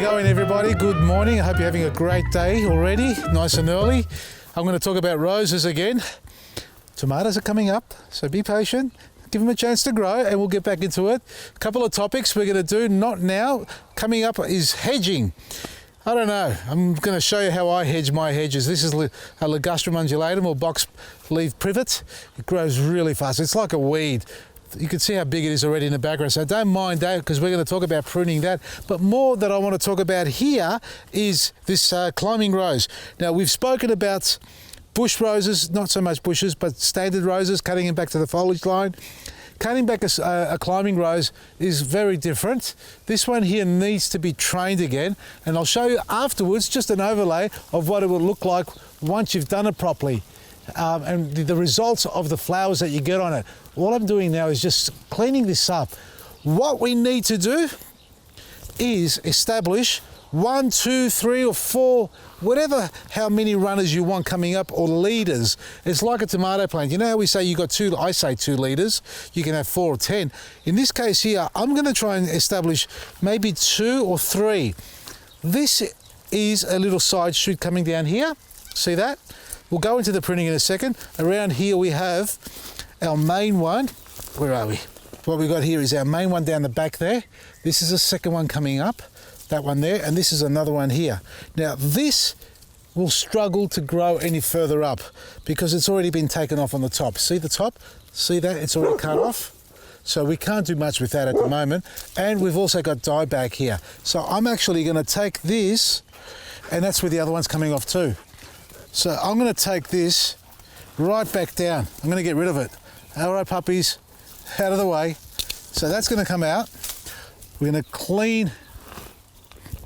we going, everybody? Good morning. I hope you're having a great day already, nice and early. I'm going to talk about roses again. Tomatoes are coming up, so be patient. Give them a chance to grow and we'll get back into it. A couple of topics we're going to do, not now. Coming up is hedging. I don't know. I'm going to show you how I hedge my hedges. This is a Ligustrum undulatum or box leaf privet. It grows really fast. It's like a weed. You can see how big it is already in the background, so don't mind that because we're going to talk about pruning that. But more that I want to talk about here is this climbing rose. Now, we've spoken about bush roses, not so much bushes, but standard roses, cutting them back to the foliage line. Cutting back a climbing rose is very different. This one here needs to be trained again, and I'll show you afterwards just an overlay of what it will look like once you've done it properly. And the results of the flowers that you get on it. All I'm doing now is just cleaning this up. What we need to do is establish 1, 2, 3 or 4, whatever, how many runners you want coming up, or leaders. It's like a tomato plant. You know how we say you got 2, I say 2 leaders, you can have 4 or 10. In this case here, I'm going to try and establish maybe 2 or 3. This is a little side shoot coming down here. See that? We'll go into the pruning in a second. Around here we have our main one. Where are we? What we got here is our main one down the back there. This is the second one coming up, that one there, and this is another one here. Now this will struggle to grow any further up because it's already been taken off on the top. See the top? See that? It's already cut off. So we can't do much with that at the moment. And we've also got dieback here. So I'm actually going to take this, and that's where the other one's coming off too. So I'm going to take this right back down. I'm going to get rid of it. All right, puppies, out of the way. So that's going to come out. We're going to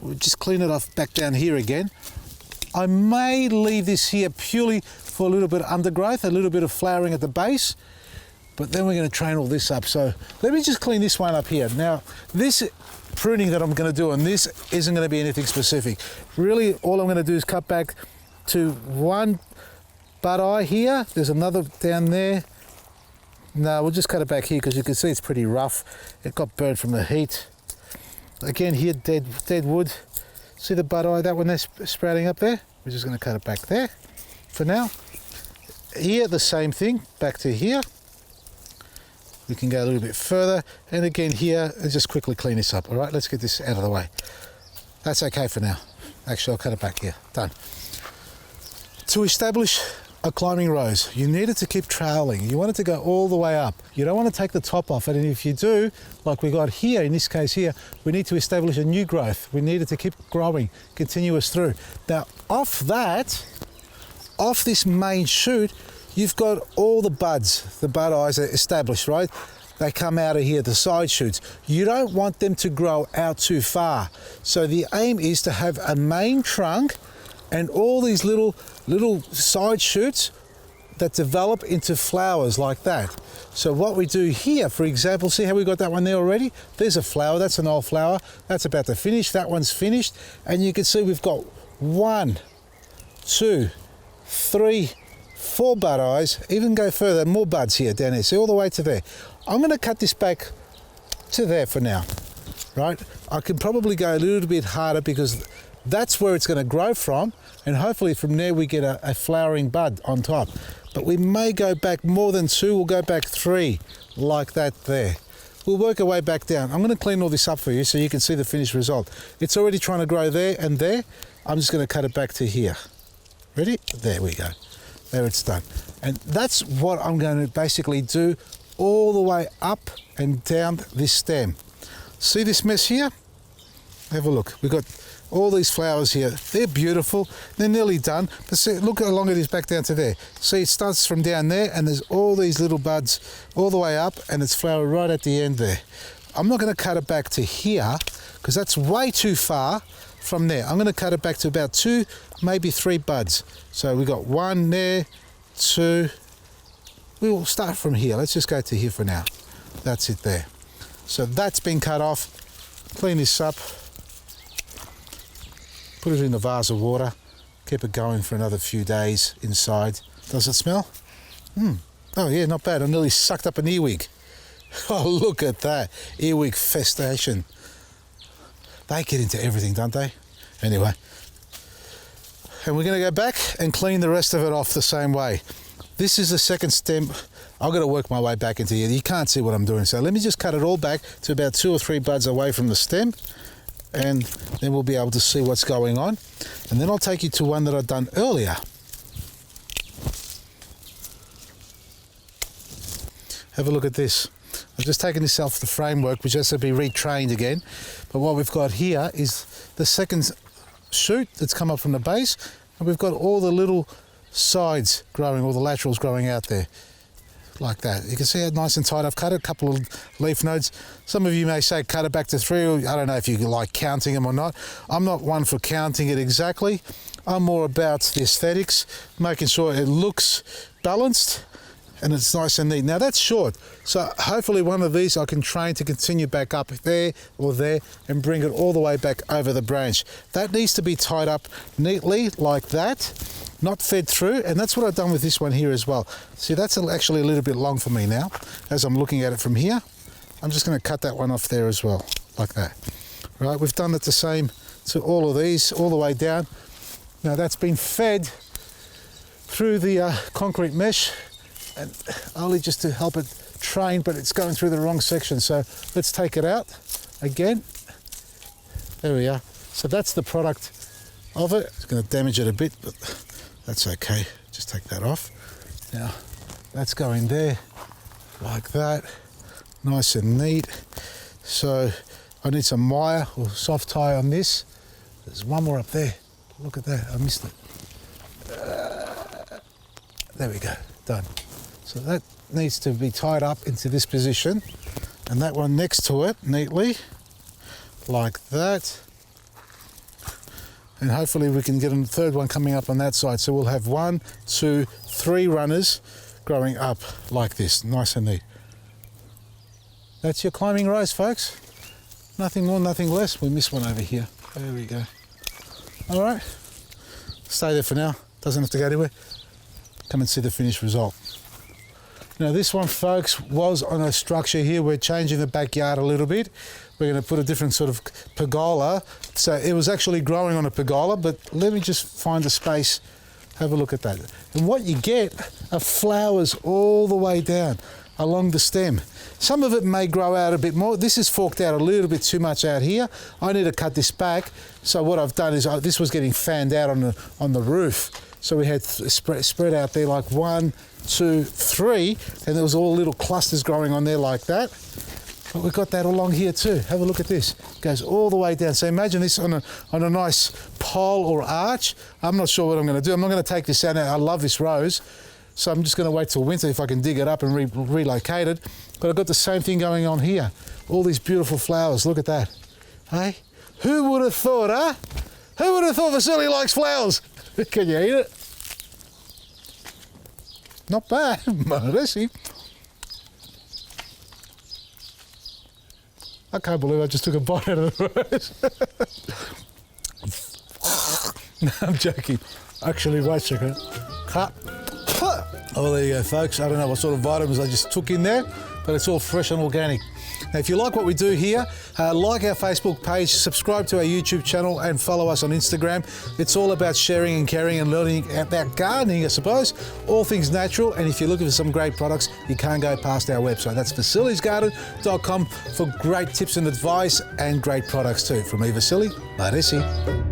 we'll just clean it off back down here again. I may leave this here purely for a little bit of undergrowth, a little bit of flowering at the base, but then we're going to train all this up. So let me just clean this one up here. Now, this pruning that I'm going to do on this isn't going to be anything specific. Really, all I'm going to do is cut back to one bud eye here. There's another down there. No, we'll just cut it back here because you can see it's pretty rough. It got burnt from the heat. Again here, dead wood. See the bud eye, that one that's sprouting up there? We're just going to cut it back there for now. Here, the same thing, back to here. We can go a little bit further. And again here, and just quickly clean this up. All right, let's get this out of the way. That's okay for now. Actually, I'll cut it back here. Done. To establish a climbing rose, you need it to keep trailing. You want it to go all the way up. You don't want to take the top off it, and if you do, like we got here, in this case here, we need to establish a new growth. We need it to keep growing, continuous through. Now, off this main shoot, you've got all the buds, the bud eyes are established, right? They come out of here, the side shoots. You don't want them to grow out too far. So the aim is to have a main trunk and all these little side shoots that develop into flowers like that. So what we do here, for example, see how we got that one there already? There's a flower, that's an old flower. That's about to finish, that one's finished. And you can see we've got 1, 2, 3, 4 bud eyes, even go further, more buds here down there. See all the way to there. I'm gonna cut this back to there for now, right? I can probably go a little bit harder because that's where it's going to grow from, and hopefully from there we get a flowering bud on top. But we may go back more than 2, we'll go back 3, like that there. We'll work our way back down. I'm going to clean all this up for you so you can see the finished result. It's already trying to grow there and there. I'm just going to cut it back to here. Ready? There we go. There it's done. And that's what I'm going to basically do all the way up and down this stem. See this mess here? Have a look. We've got all these flowers here. They're beautiful. They're nearly done. But see, look how long it is back down to there. See, it starts from down there and there's all these little buds all the way up and it's flowered right at the end there. I'm not going to cut it back to here because that's way too far from there. I'm going to cut it back to about 2, maybe 3 buds. So we've got 1 there, 2. We will start from here. Let's just go to here for now. That's it there. So that's been cut off. Clean this up. Put it in a vase of water, keep it going for another few days inside. Does it smell? Oh yeah, not bad. I nearly sucked up an earwig. Oh, look at that, earwig festation. They get into everything, don't they? Anyway. And we're going to go back and clean the rest of it off the same way. This is the second stem. I've got to work my way back into here. You can't see what I'm doing. So let me just cut it all back to about 2 or 3 buds away from the stem. And then we'll be able to see what's going on. And then I'll take you to one that I've done earlier. Have a look at this. I've just taken this off the framework, which has to be retrained again. But what we've got here is the second shoot that's come up from the base, and we've got all the little sides growing, all the laterals growing out there, like that. You can see how nice and tight I've cut it, a couple of leaf nodes. Some of you may say cut it back to 3, or I don't know if you like counting them or not. I'm not one for counting it exactly. I'm more about the aesthetics, making sure it looks balanced and it's nice and neat. Now that's short, so hopefully one of these I can train to continue back up there or there and bring it all the way back over the branch. That needs to be tied up neatly like that, not fed through, and that's what I've done with this one here as well. See, that's actually a little bit long for me now as I'm looking at it from here. I'm just going to cut that one off there as well, like that. Right, we've done it the same to all of these, all the way down. Now that's been fed through the concrete mesh, and only just to help it train, but it's going through the wrong section. So let's take it out again. There we are. So that's the product of it. It's going to damage it a bit, but that's okay. Just take that off. Now that's going there like that, nice and neat. So I need some wire or soft tie on this. There's one more up there. Look at that, I missed it. There we go, done. So that needs to be tied up into this position, and that one next to it neatly, like that. And hopefully we can get a third one coming up on that side. So we'll have 1, 2, 3 runners growing up like this, nice and neat. That's your climbing rose, folks. Nothing more, nothing less. We missed one over here. There we go. All right, stay there for now. Doesn't have to go anywhere. Come and see the finished result. Now this one, folks, was on a structure here. We're changing the backyard a little bit. We're going to put a different sort of pergola. So it was actually growing on a pergola, but let me just find a space. Have a look at that. And what you get are flowers all the way down along the stem. Some of it may grow out a bit more. This is forked out a little bit too much out here. I need to cut this back. So what I've done is this was getting fanned out on the roof. So we had spread out there like 1, 2, 3, and there was all little clusters growing on there like that. But we've got that along here too. Have a look at this. It goes all the way down. So imagine this on a nice pole or arch. I'm not sure what I'm going to do. I'm not going to take this out now. I love this rose. So I'm just going to wait till winter if I can dig it up and relocate it. But I've got the same thing going on here. All these beautiful flowers. Look at that. Hey? Who would have thought, huh? Who would have thought Vasily likes flowers? Can you eat it? Not bad. Modesty. I can't believe I just took a bite out of the rose. No, I'm joking. Actually, wait a second. Cut. Oh, there you go, folks. I don't know what sort of vitamins I just took in there, but it's all fresh and organic. Now, if you like what we do here, like our Facebook page, subscribe to our YouTube channel, and follow us on Instagram. It's all about sharing and caring and learning about gardening, I suppose. All things natural, and if you're looking for some great products, you can't go past our website. That's vasilisgarden.com for great tips and advice and great products too. From me, Vasily, Maresi.